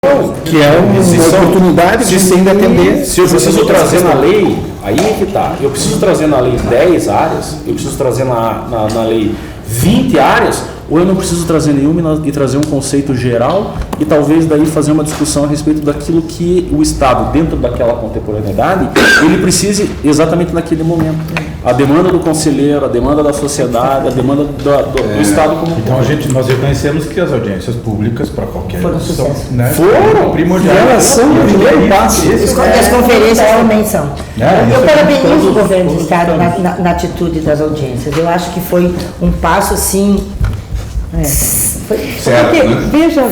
Que é uma oportunidade de se ainda atender. Se eu preciso trazer na lei, aí é que está. Eu preciso trazer na lei 10 áreas, eu preciso trazer na lei 20 áreas, ou eu não preciso trazer nenhuma e trazer um conceito geral e talvez daí fazer uma discussão a respeito daquilo que o Estado, dentro daquela contemporaneidade, ele precise exatamente naquele momento. A demanda do conselheiro, a demanda da sociedade, a demanda do Estado como então nós reconhecemos que as audiências públicas para qualquer foram sucesso. Foram primordiais. Elas são o primeiro passo. As conferências também são. Eu parabenizo o governo do Estado na atitude das audiências. Eu acho que foi um passo assim. Veja,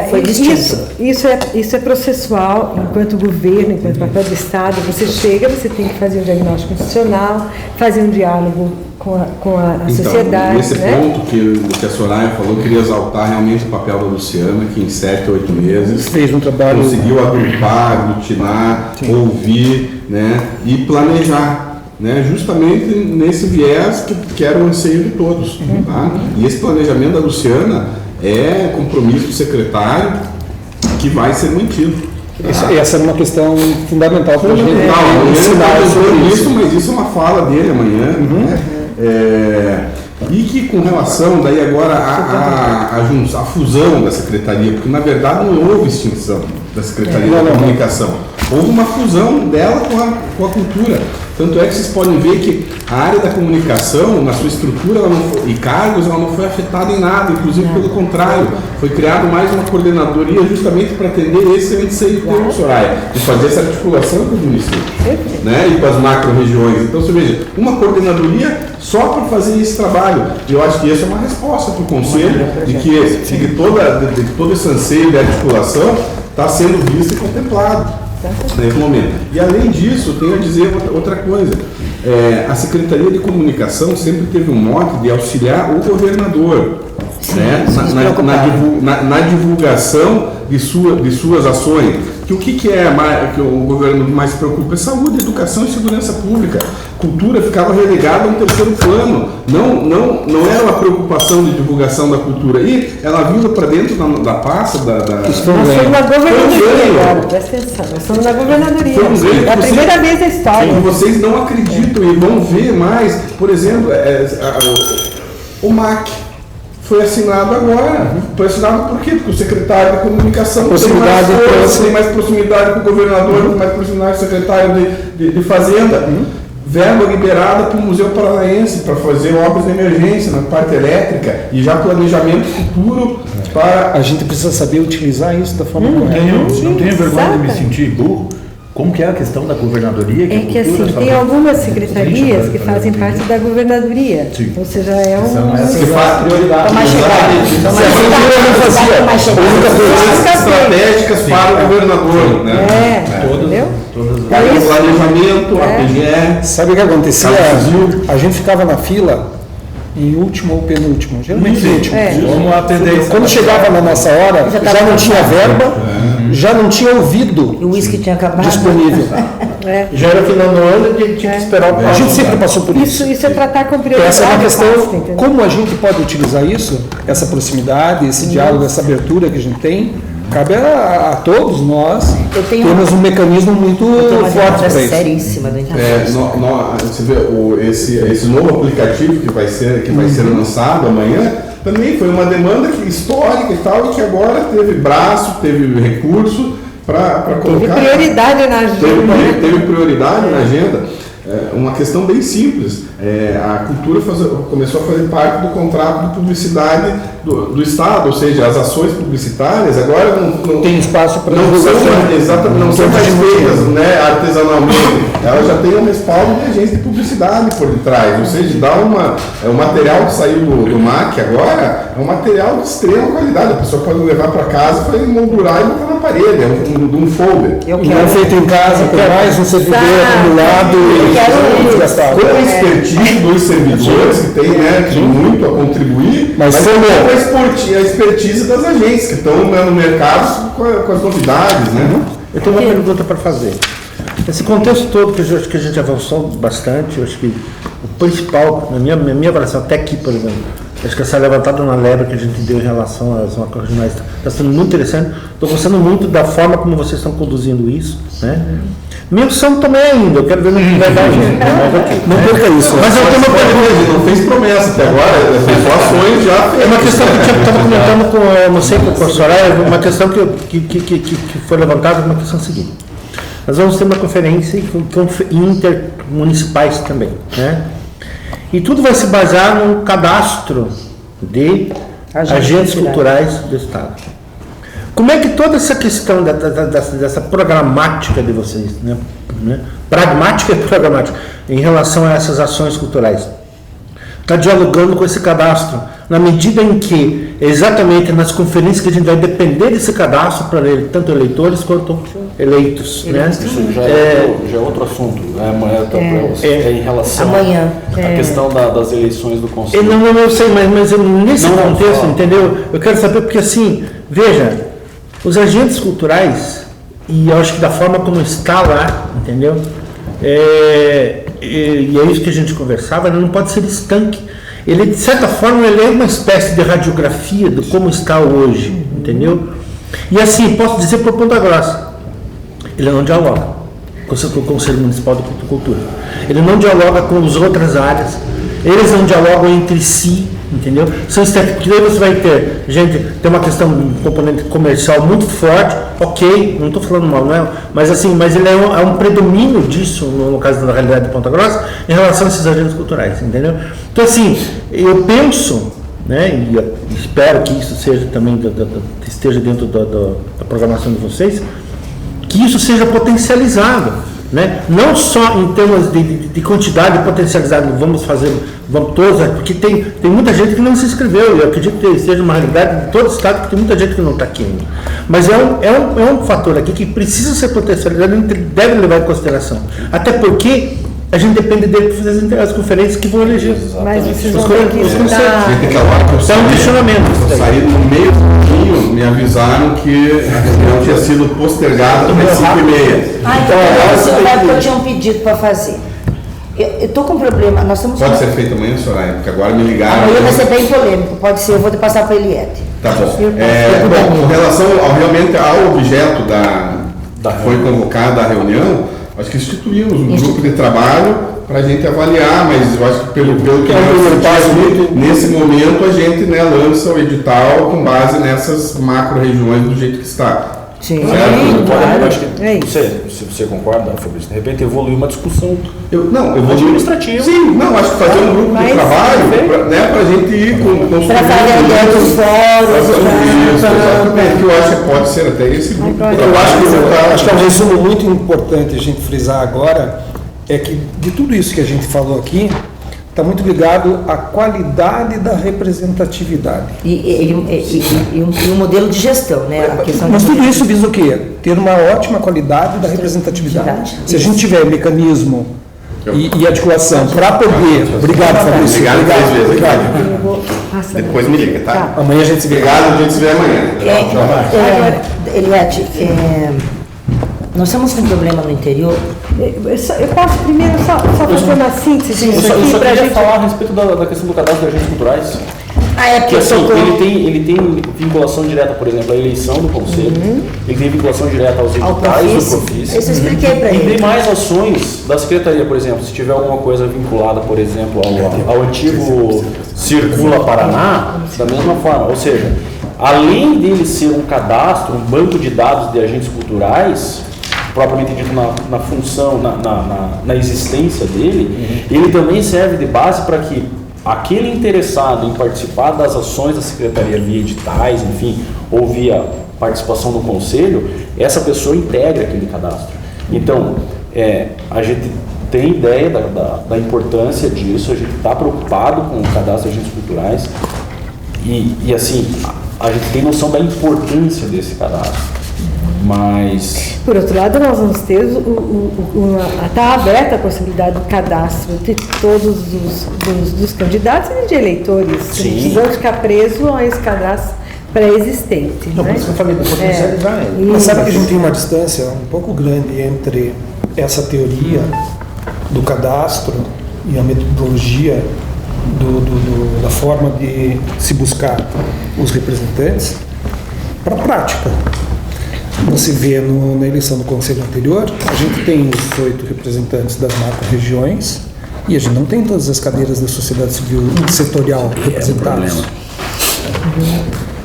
foi distinto. Isso é processual, enquanto governo, enquanto papel do Estado. Você chega, você tem que fazer um diagnóstico institucional, fazer um diálogo com a sociedade. Nesse ponto que a Soraya falou, eu queria exaltar realmente o papel da Luciana, que em 7 ou 8 meses fez um trabalho, conseguiu agrupar, aglutinar, ouvir, né, e planejar. Né, justamente nesse viés que era o anseio de todos. Tá? E esse planejamento da Luciana é compromisso do secretário que vai ser mantido. Tá? Essa é uma questão fundamental para a gente ensinar isso, mas isso é uma fala dele amanhã. Né? E que com relação daí agora a fusão da secretaria, porque na verdade não houve extinção da Secretaria da Comunicação, houve uma fusão dela com a cultura. Tanto é que vocês podem ver que a área da comunicação, na sua estrutura e cargos, ela não foi afetada em nada, inclusive pelo contrário, foi criado mais uma coordenadoria justamente para atender esse anseio que tem, Soraya, de fazer essa articulação com os municípios, né, e com as macro-regiões. Então você veja, uma coordenadoria só para fazer esse trabalho. E eu acho que isso é uma resposta para o Conselho de que todo esse anseio de articulação está sendo visto e contemplado nesse momento. E além disso, tenho a dizer outra coisa. A Secretaria de Comunicação sempre teve um mote de auxiliar o governador, né, na divulgação de suas ações. Que o que o governo mais se preocupa é saúde, educação e segurança pública. Cultura ficava relegada a um terceiro plano. Não era uma preocupação de divulgação da cultura. E ela vindo para dentro da pasta Nós somos na governadoria agora, presta atenção. Nós somos na governadoria. É a primeira vez na história. Que vocês não acreditam e vão ver mais. Por exemplo, o MAC. Foi assinado agora. Foi assinado por quê? Porque o secretário de Comunicação tem mais proximidade com o governador, tem mais proximidade com o secretário de Fazenda. Verba liberada para o Museu Paranaense para fazer obras de emergência na parte elétrica e já planejamento futuro para... A gente precisa saber utilizar isso da forma correta. Não tenho vergonha de me sentir burro. Como que é a questão da governadoria? É que assim, tem algumas secretarias que fazem parte da governadoria. Sim. Ou seja, é que faz prioridade. Estratégicas para o governador. Né? Entendeu? O planejamento, a PGE. Sabe o que acontecia? A gente ficava na fila em último ou penúltimo, geralmente último. Vamos atender. Quando chegava na nossa hora, já não tinha verba, já não tinha ouvido E o uísque tinha acabado. disponível. Já era final do ano e tinha que esperar o A gente sempre passou por isso. Isso é tratar com prioridade. Essa é uma questão, entendeu? como a gente pode utilizar isso, essa proximidade, esse diálogo, essa abertura que a gente tem, cabe a todos nós temos um mecanismo muito forte para isso. Seríssima da Você vê esse novo aplicativo que vai ser lançado amanhã, também foi uma demanda histórica e tal, e que agora teve braço, teve recurso para colocar. Teve prioridade na agenda. Teve prioridade na agenda. Uma questão bem simples. A cultura começou a fazer parte do contrato de publicidade do Estado, ou seja, as ações publicitárias agora não Tem espaço para não são mais feitas, né, artesanalmente. Ela já tem um respaldo de agência de publicidade por detrás, ou seja, dá o material que saiu do MAC agora é um material de extrema qualidade. A pessoa pode levar para casa, vai moldurar e botar na parede, um folder. Não é feito em casa, com mais um servidor acumulado e desgastado. Com a expertise dos servidores que tem, né, muito a contribuir, mas também a expertise das agências que estão no mercado com as novidades, né? Eu tenho uma pergunta para fazer. Esse contexto todo que eu acho que a gente avançou bastante, eu acho que o principal, na minha avaliação, até aqui, por exemplo, Acho que essa levantada na lebre que a gente deu em relação às macro regionais está sendo muito interessante. Estou gostando muito da forma como vocês estão conduzindo isso, né? Menção também ainda, eu quero ver no que vai dar gente. Não perca isso. Mas eu tenho uma pergunta. Não fez promessa até agora, fez só ações já. É uma questão que eu estava comentando com, não sei, com o professor Soraya, uma questão que foi levantada, uma questão seguinte. Nós vamos ter uma conferência intermunicipais também, né? E tudo vai se basear no cadastro de agentes culturais do Estado. Como é que toda essa questão dessa programática de vocês, né? Pragmática e programática, em relação a essas ações culturais, está dialogando com esse cadastro, na medida em que, exatamente nas conferências que a gente vai depender desse cadastro para tanto eleitores quanto eleitos. Né? Isso já é outro assunto. É em relação à questão das eleições do Conselho. Não, eu sei, mas nesse contexto, entendeu? Eu quero saber, porque assim, veja, os agentes culturais, e eu acho que da forma como está lá, entendeu? E é isso que a gente conversava, ele não pode ser estanque. Ele, de certa forma, ele é uma espécie de radiografia de como está hoje, entendeu? E assim, posso dizer por Ponta Grossa, ele não dialoga com o Conselho Municipal de Cultura. Ele não dialoga com as outras áreas, eles não dialogam entre si, entendeu? São porque daí você vai ter, gente, tem uma questão, um componente comercial muito forte, ok, não estou falando mal, não é? Mas assim, mas ele é um predomínio disso, no caso da realidade de Ponta Grossa, em relação a esses agentes culturais, entendeu? Então assim, eu penso, né, e eu espero que isso seja também, esteja dentro da programação de vocês, que isso seja potencializado, né? Não só em termos de quantidade potencializada, vamos todos, porque tem muita gente que não se inscreveu, e eu acredito que seja uma realidade de todo o estado, que tem muita gente que não está aqui ainda. Mas é um fator aqui que precisa ser potencializado, a gente deve levar em consideração. Até porque a gente depende dele para fazer as conferências que vão eleger. Mas vocês vão ter que estudar. É um questionamento. Eu saí no meio do caminho, me avisaram que a reunião tinha sido postergada para 5h30. Então, eu tinha um pedido para fazer. Eu estou com um problema. Nós estamos Pode ser feito amanhã, Soraya? Porque agora me ligaram. Amanhã vai ser bem polêmico. Pode ser, eu vou passar para a Eliette. Tá bom. Bom, com relação realmente ao objeto foi convocada a reunião, acho que instituímos um grupo de trabalho para a gente avaliar, mas eu acho que pelo que nesse momento a gente lança o edital com base nessas macro-regiões do jeito que está. Sim, claro. Acho que se você concorda, Fabrício, de repente evoluir uma discussão administrativa. Sim, acho que fazer um grupo de trabalho para a gente ir construindo. Para fazer os fóruns. Exatamente, que eu acho que pode ser até esse grupo. Eu acho que é um resumo muito importante a gente frisar agora, é que de tudo isso que a gente falou aqui, está muito ligado à qualidade da representatividade. E um modelo de gestão, né? A questão Mas tudo isso visa o quê? Ter uma ótima qualidade da representatividade. Se a gente tiver mecanismo e articulação para poder... Obrigado, Fabrício. Obrigado. Depois me liga, tá? Amanhã a gente se vê. Obrigado, a gente se vê amanhã. Eliette, nós estamos com um problema no interior. Eu posso primeiro só fazer uma síntese disso aqui para a gente falar a respeito da questão do cadastro de agentes culturais. Porque assim, ele tem vinculação direta, por exemplo, à eleição do Conselho, ele tem vinculação direta aos editais do Profício. Isso eu expliquei para ele. E tem mais ações da Secretaria, por exemplo, se tiver alguma coisa vinculada, por exemplo, ao antigo Circula Paraná, da mesma forma. Ou seja, além dele ser um cadastro, um banco de dados de agentes culturais, propriamente dito na função, na existência dele, ele também serve de base para que aquele interessado em participar das ações da Secretaria via editais, enfim, ou via participação no Conselho, essa pessoa integre aquele cadastro. Então, a gente tem ideia da importância disso, a gente está preocupado com o cadastro de agentes culturais e assim, a gente tem noção da importância desse cadastro. Mas... Por outro lado, nós vamos ter está aberta a possibilidade do cadastro de todos dos candidatos e de eleitores. Sim. Precisam ficar preso a esse cadastro pré-existente. Não, por isso que eu falei do potencializar ele. Mas sabe que a gente tem uma distância um pouco grande entre essa teoria do cadastro e a metodologia da forma de se buscar os representantes para a prática. Você vê na eleição do Conselho anterior, a gente tem os 8 representantes das macro-regiões e a gente não tem todas as cadeiras da sociedade civil setorial representadas.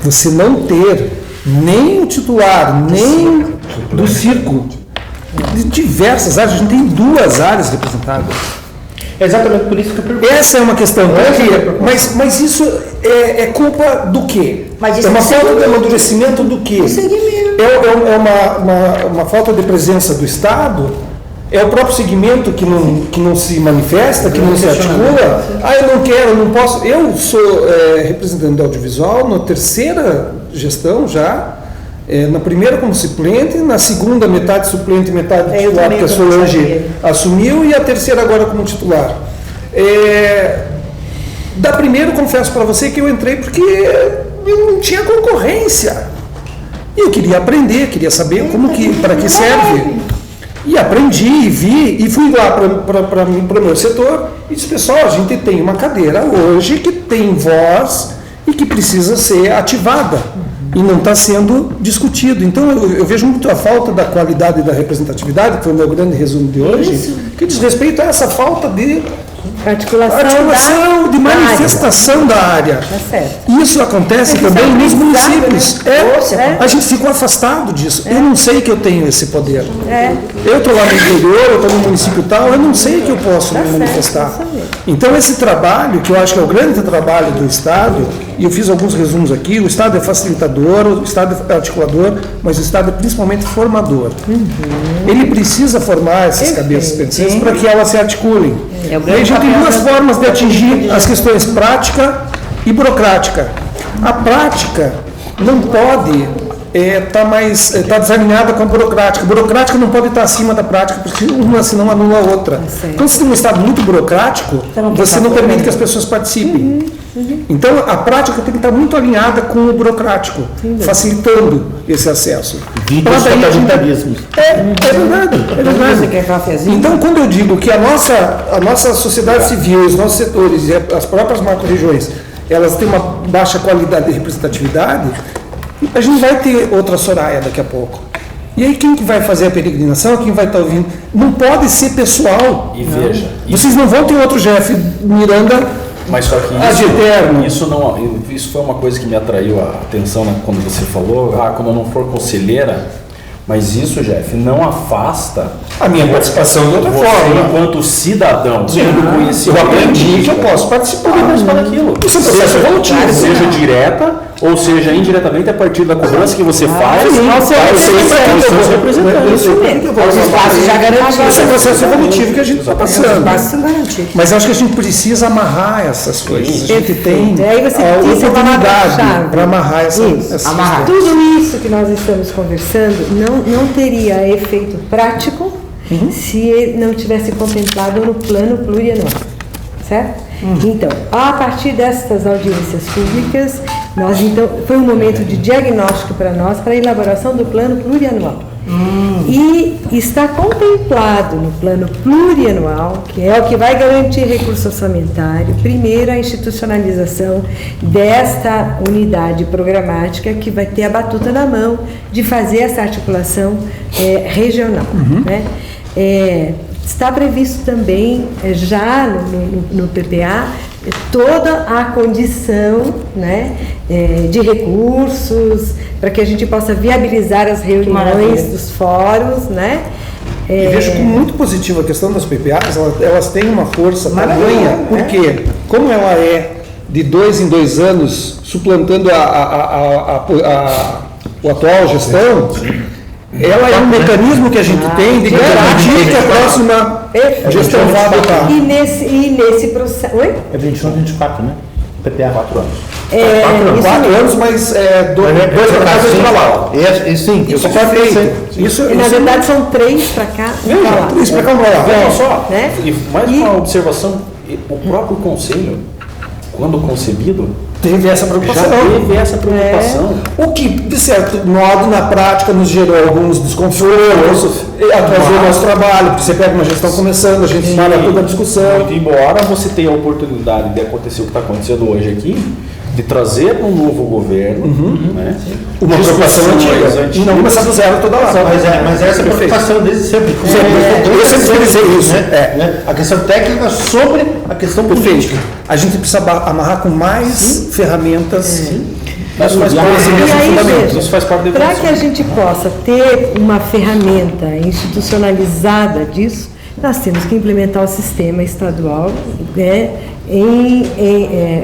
Você não ter nem o titular, nem do círculo, de diversas áreas, a gente tem 2 áreas representadas. É exatamente por isso que eu pergunto. Essa é uma questão. Mas isso é culpa do quê? Mas é uma isso falta de amadurecimento do quê? É uma falta de presença do Estado? É o próprio segmento que não se manifesta, que não se articula? Eu não quero, não posso. Eu sou representante do audiovisual na 3ª gestão já. Na primeira como suplente, na segunda metade suplente e metade titular, que a Solange assumiu, e a 3ª agora como titular. Da primeira, confesso para você que eu entrei porque eu não tinha concorrência. E eu queria aprender, queria saber para que serve. E aprendi, e vi, e fui lá para o meu setor e disse, pessoal, a gente tem uma cadeira hoje que tem voz e que precisa ser ativada. E não está sendo discutido. Então, eu vejo muito a falta da qualidade da representatividade, que foi o meu grande resumo de hoje, que diz respeito a essa falta de articulação de manifestação da área. Tá certo. Isso acontece também nos municípios. Né? A gente ficou afastado disso. Eu não sei que eu tenho esse poder. Eu estou lá no interior, eu estou no município tal, eu não sei que eu posso me manifestar. Então, esse trabalho, que eu acho que é o grande trabalho do Estado, e eu fiz alguns resumos aqui, o Estado é facilitador, o Estado é articulador, mas o Estado é principalmente formador. Ele precisa formar essas cabeças pensantes para que elas se articulem. E a gente tem 2 formas de atingir as questões prática e burocrática. A prática não pode está desalinhada com a burocrática. A burocrática não pode estar acima da prática, porque uma senão anula a outra. Quando você tem um Estado muito burocrático, você não permite que as pessoas participem. Então, a prática tem que estar muito alinhada com o burocrático, facilitando esse acesso. É verdade. Então, quando eu digo que a nossa sociedade civil, os nossos setores e as próprias macro-regiões, elas têm uma baixa qualidade de representatividade, a gente vai ter outra Soraya daqui a pouco. E aí quem que vai fazer a peregrinação, quem vai estar ouvindo? Não pode ser pessoal. E veja... Vocês não vão ter outro Jeff Miranda. Mas só que isso foi uma coisa que me atraiu a atenção, né, quando você falou, quando eu não for conselheira, mas isso, Jeff, não afasta a minha participação de outra forma. Enquanto cidadão, eu aprendi que eu posso participar daquilo. Isso é um processo evolutivo. Seja direta ou seja indiretamente a partir da cobrança que você faz. Isso é um processo evolutivo que a gente está passando. Mas acho que a gente precisa amarrar essas coisas. A gente tem a oportunidade para amarrar essas coisas. Tudo isso que nós estamos conversando não teria efeito prático se não tivesse contemplado no plano plurianual, certo? Então, a partir destas audiências públicas, foi um momento de diagnóstico para nós, para a elaboração do plano plurianual. E está contemplado no plano plurianual, que é o que vai garantir recurso orçamentário, primeiro a institucionalização desta unidade programática que vai ter a batuta na mão de fazer essa articulação regional. Né? Está previsto também, já no PPA, toda a condição, né, de recursos para que a gente possa viabilizar as reuniões dos fóruns, né? E vejo como muito positiva a questão das PPAs, elas têm uma força tamanha, porque como ela é de 2 em 2 anos, suplantando o atual gestão, ela é um mecanismo que a gente tem de garantir que a próxima gestão vá adotar. E nesse processo... Oi? É 21 a 24, né? PPA 4 anos. 4 anos, mas 2 para cá, 2 para lá. Sim, isso é feito. Isso, na verdade são 3 para cá e para lá. 3 para cá e para lá. Olha só, mais uma observação, o próprio Conselho, quando concebido, Teve essa já preocupação. teve essa preocupação. O que, de certo modo, na prática, nos gerou alguns desconfortos, atrasou o nosso trabalho, porque você pega uma gestão começando, a gente fala toda a discussão. Muito embora você tenha a oportunidade de acontecer o que está acontecendo hoje aqui, de trazer para um novo governo, né, Uma preocupação antiga. antigas. E não começar do zero toda lá. Mas essa é a preocupação desde sempre. Eu sempre frisei isso. Né? A questão técnica sobre a questão política. A gente precisa amarrar com mais ferramentas. Isso faz E aí, isso faz parte da para evolução. que a gente possa ter uma ferramenta institucionalizada disso, nós temos que implementar o sistema estadual, né,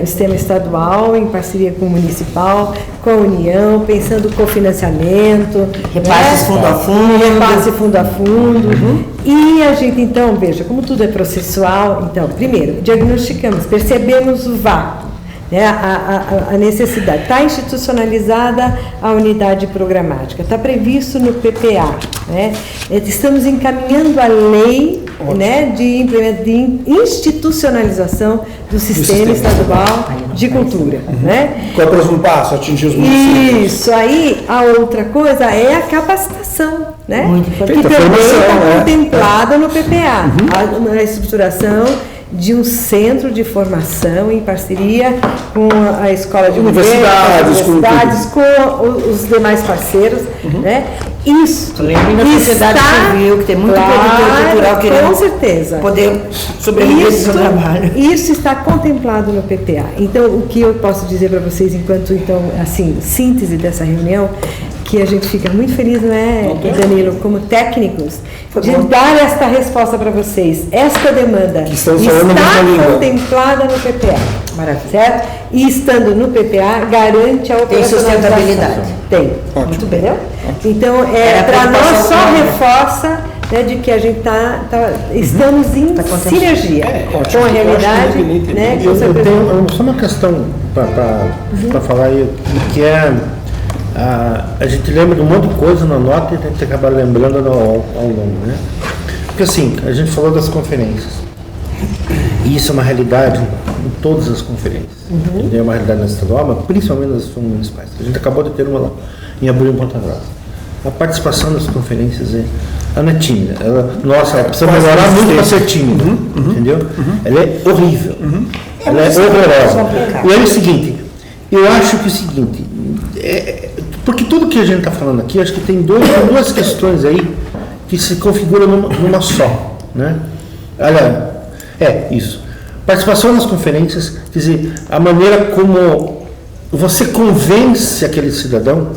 sistema estadual em parceria com o municipal, com a União, pensando cofinanciamento, Repasses fundo a fundo. repasse fundo a fundo. E a gente, então, veja, como tudo é processual, então, primeiro, diagnosticamos, percebemos o vácuo, né, a necessidade. Está institucionalizada a unidade programática, está previsto no PPA. Né? Estamos encaminhando a lei, né, de institucionalização do sistema estadual de cultura. Né? Qual é o próximo passo? Atingir os municípios. Isso, aí a outra coisa é a capacitação, né? Muito Que importante. também Formação, está né? contemplada no PPA, a estruturação de um centro de formação em parceria com a Escola de Universidades, Governo, com as universidades, com os demais parceiros, né? Isso Lembra da sociedade civil, que tem muito produtor cultural querendo com certeza. poder sobreviver do seu trabalho. Isso está contemplado no PPA. Então, o que eu posso dizer para vocês, enquanto, então, assim, síntese dessa reunião, que a gente fica muito feliz, né, Danilo, como técnicos, de dar esta resposta para vocês. Esta demanda está contemplada no PPA. Maravilha. Certo? E estando no PPA, garante a operacionalização. Tem sustentabilidade. Tem. Muito bem. Então, para nós só reforça, né, de que a gente estamos em sinergia com a realidade, né? Eu tenho só uma questão para falar aí, que é a gente lembra de um monte de coisa na nota e a gente acaba lembrando ao longo, né? Porque assim, a gente falou das conferências, e isso é uma realidade em todas as conferências. É uma realidade na estadual, mas principalmente nas municipais. A gente acabou de ter uma lá em Abril, em Ponta Grossa. A participação das conferências ela é tímida. Ela precisa melhorar muito para ser tímida, entendeu? Ela é horrível. Ela é horrorosa. E é o seguinte, eu acho que é o seguinte, porque tudo que a gente está falando aqui, acho que tem duas questões aí que se configuram numa só, né? Olha, isso. Participação nas conferências, quer dizer, a maneira como você convence aquele cidadão,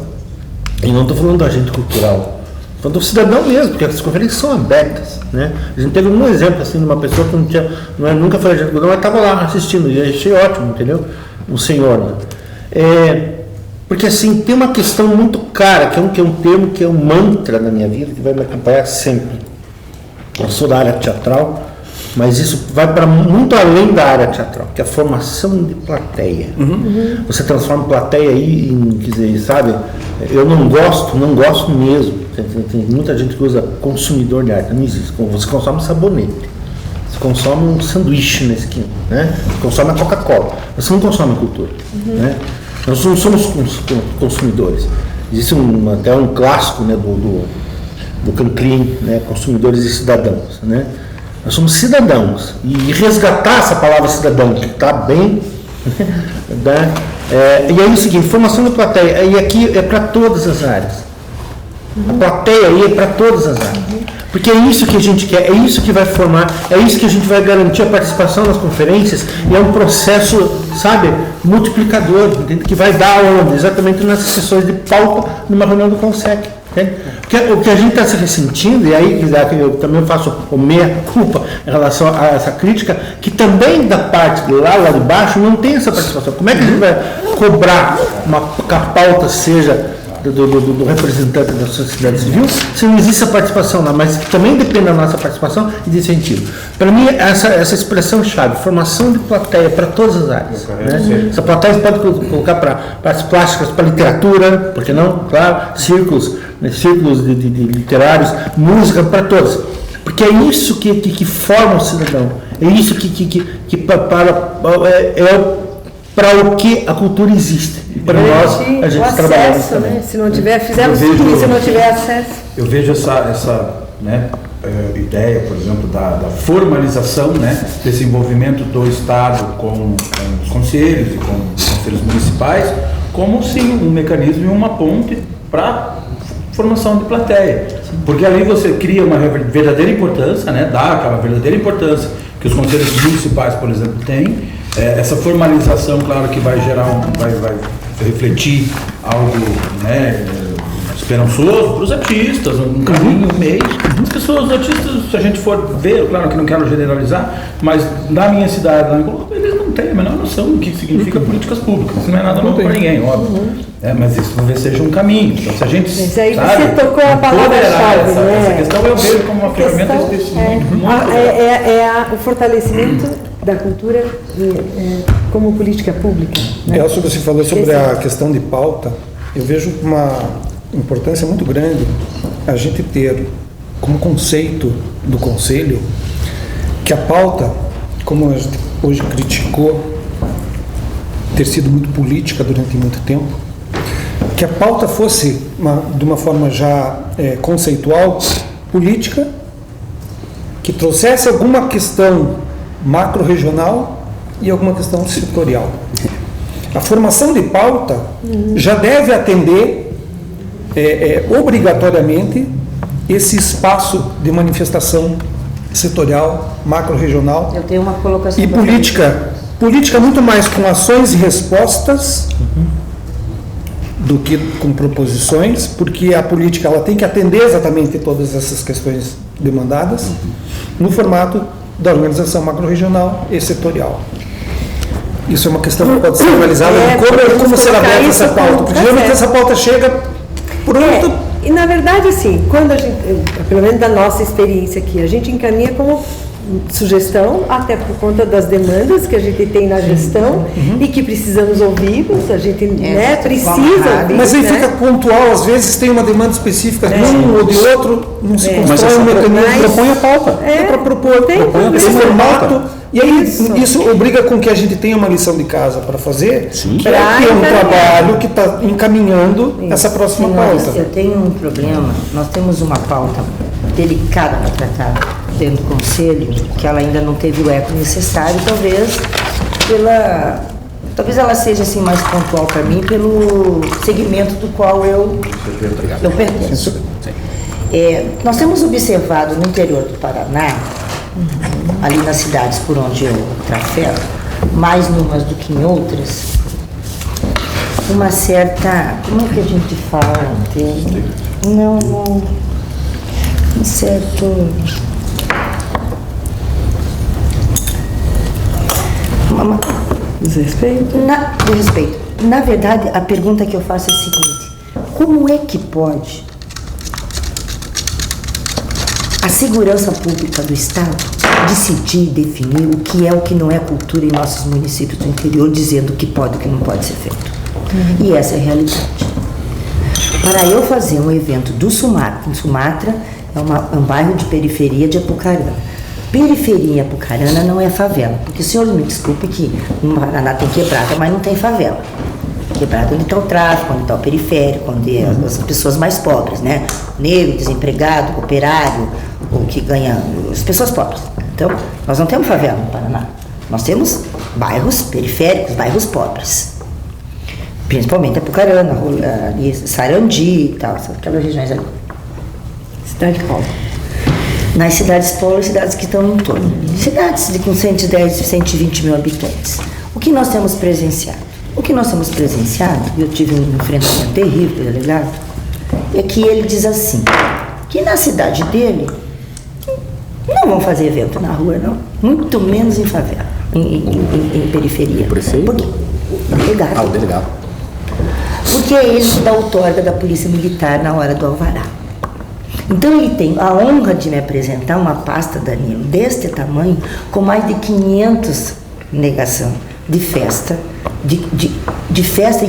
e não estou falando do agente cultural, estou falando do cidadão mesmo, porque as conferências são abertas, né? A gente teve um exemplo assim de uma pessoa que nunca foi agente cultural, mas estava lá assistindo, e achei ótimo, entendeu? Um senhor, né? Porque assim, tem uma questão muito cara, que é um termo, que é um mantra na minha vida, que vai me acompanhar sempre. Eu sou da área teatral, mas isso vai para muito além da área teatral, que é a formação de plateia. Você transforma plateia aí em, quer dizer, sabe, eu não gosto mesmo. Tem muita gente que usa consumidor de arte, não existe. Você consome sabonete, você consome um sanduíche na esquina, né? Você consome a Coca-Cola, você não consome cultura, né? Nós não somos consumidores. Existe até um clássico, né, do Canclin, né, consumidores e cidadãos, né? Nós somos cidadãos, e resgatar essa palavra cidadão, que está bem, né? E aí é o seguinte, formação da plateia, e aqui é para todas as áreas. A plateia aí é para todas as áreas. Porque é isso que a gente quer, é isso que vai formar, é isso que a gente vai garantir a participação nas conferências, e é um processo, sabe, multiplicador, entende? Que vai dar onde? Exatamente nessas sessões de pauta numa reunião do CONSEC. Porque o que a gente está se ressentindo, e aí eu também faço o meia-culpa em relação a essa crítica, que também da parte de lá de baixo não tem essa participação. Como é que a gente vai cobrar que a pauta seja do representante da sociedade civil se não existe a participação lá, mas também depende da nossa participação e de incentivo. Para mim, essa expressão-chave, formação de plateia para todas as áreas. Né? Essa plateia você pode colocar para artes plásticas, para literatura, por que não? Claro, círculos de literários, música, para todos. Porque é isso que forma o cidadão. É isso para o que a cultura existe. Para nós, a gente trabalha acesso, né? Se não tiver, fizemos tudo, se não tiver acesso. Eu vejo essa né, ideia, por exemplo, da formalização, né, desse envolvimento do Estado com os conselhos e com os conselhos municipais, como sim um mecanismo e uma ponte para formação de plateia. Porque ali você cria uma verdadeira importância, né, dá aquela verdadeira importância que os conselhos municipais, por exemplo, têm. Essa formalização, claro que vai gerar, vai refletir algo, né, esperançoso para os artistas, um caminho, um meio. As pessoas, os artistas, se a gente for ver, claro que não quero generalizar, mas na minha cidade, lá em Colombo, eles não têm a menor noção do que significa políticas públicas. Isso não é nada novo para ninguém, óbvio. Mas isso talvez seja um caminho. Então, se a gente mas aí você tocou a palavra-chave, né? Essa questão eu vejo como uma ferramenta específica. O fortalecimento da cultura como política pública. Né? Elcio, você falou sobre a questão de pauta. Eu vejo uma importância muito grande a gente ter como conceito do Conselho que a pauta, como a gente hoje criticou ter sido muito política durante muito tempo, que a pauta fosse, de uma forma já conceitual, política, que trouxesse alguma questão macro-regional e alguma questão setorial. A formação de pauta já deve atender obrigatoriamente esse espaço de manifestação setorial, macro-regional. Eu tenho uma colocação. E política muito mais com ações e respostas do que com proposições, porque a política ela tem que atender exatamente todas essas questões demandadas no formato da organização macro-regional e setorial. Isso é uma questão que pode ser analisada como será aberta essa pauta, porque geralmente essa pauta chega pronta. E na verdade, assim, quando a gente, pelo menos da nossa experiência aqui, a gente encaminha como sugestão, até por conta das demandas que a gente tem na gestão e que precisamos ouvir, a gente precisa ouvir. Mas aí fica pontual, às vezes tem uma demanda específica de um ou de outro, não se constrói um mecanismo. Propõe a pauta. Para propor, esse formato. E aí isso obriga com que a gente tenha uma lição de casa para fazer, que é um trabalho que está encaminhando essa próxima pauta. Eu tenho um problema, nós temos uma pauta delicada para tratar dentro do Conselho, que ela ainda não teve o eco necessário, talvez ela seja assim mais pontual para mim pelo segmento do qual eu pertenço. Nós temos observado no interior do Paraná, ali nas cidades por onde eu trafego, mais numas do que em outras, uma certa, como é que a gente fala? Um certo... Desrespeito? Desrespeito. Na verdade, a pergunta que eu faço é a seguinte: como é que pode a segurança pública do Estado decidir, definir o que é o que não é cultura em nossos municípios do interior, dizendo o que pode e o que não pode ser feito? E essa é a realidade. Para eu fazer um evento do Sumatra, é um bairro de periferia de Apucarana. Periferia em Apucarana não é favela, porque o senhor me desculpe que no Paraná tem quebrada, mas não tem favela. Quebrada onde está o tráfico, onde está o periférico, onde as pessoas mais pobres, né? Negro, desempregado, operário, o que ganha, as pessoas pobres. Então, nós não temos favela no Paraná. Nós temos bairros periféricos, bairros pobres. Principalmente Apucarana, Sarandi e tal, aquelas regiões ali. Cidade polo. Nas cidades polo, cidades que estão em torno. Cidades com 110, 120 mil habitantes. O que nós temos presenciado? O que nós temos presenciado, e eu tive um enfrentamento terrível com o delegado, é que ele diz assim, que na cidade dele não vão fazer evento na rua, não. Muito menos em favela, em periferia. O prefeito? Por quê? O delegado. Porque é ele que dá outorga da Polícia Militar na hora do alvará. Então ele tem a honra de me apresentar uma pasta, Danilo, deste tamanho, com mais de 500 negação de festa, de festa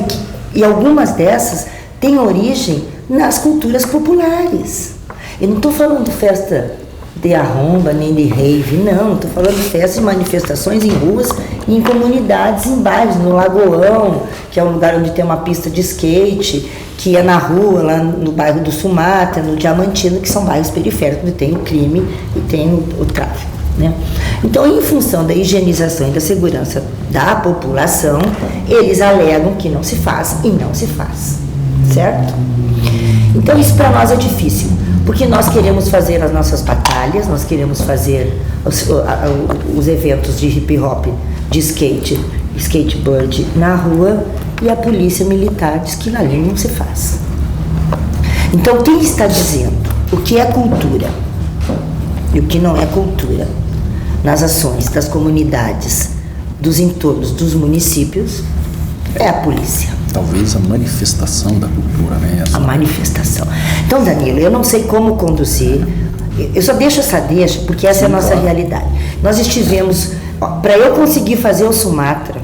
e algumas dessas têm origem nas culturas populares. Eu não estou falando de festa de arromba, nem de rave, não. Estou falando de festas e manifestações em ruas e em comunidades, em bairros, no Lagoão, que é um lugar onde tem uma pista de skate, que é na rua, lá no bairro do Sumatra, no Diamantino, que são bairros periféricos onde tem o crime e tem o tráfico. Né? Então, em função da higienização e da segurança da população, eles alegam que não se faz e não se faz, certo? Então, isso para nós é difícil, porque nós queremos fazer as nossas batalhas, nós queremos fazer os eventos de hip hop, de skateboard na rua, e a polícia militar diz que ali não se faz. Então, quem está dizendo o que é cultura e o que não é cultura nas ações das comunidades, dos entornos, dos municípios, é a polícia. Talvez a manifestação da cultura, né? A manifestação. Então, Danilo, eu não sei como conduzir, eu só deixo essa deixa, porque essa é a nossa realidade. Nós estivemos, para eu conseguir fazer o Sumatra,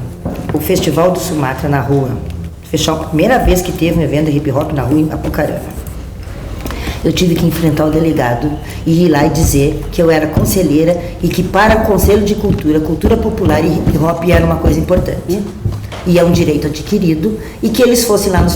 o Festival do Sumatra na rua, fechar a primeira vez que teve um evento de hip hop na rua em Apucarana, eu tive que enfrentar o delegado e ir lá e dizer que eu era conselheira e que para o Conselho de Cultura, cultura popular e hip hop era uma coisa importante. E é um direito adquirido, e que eles fossem lá nos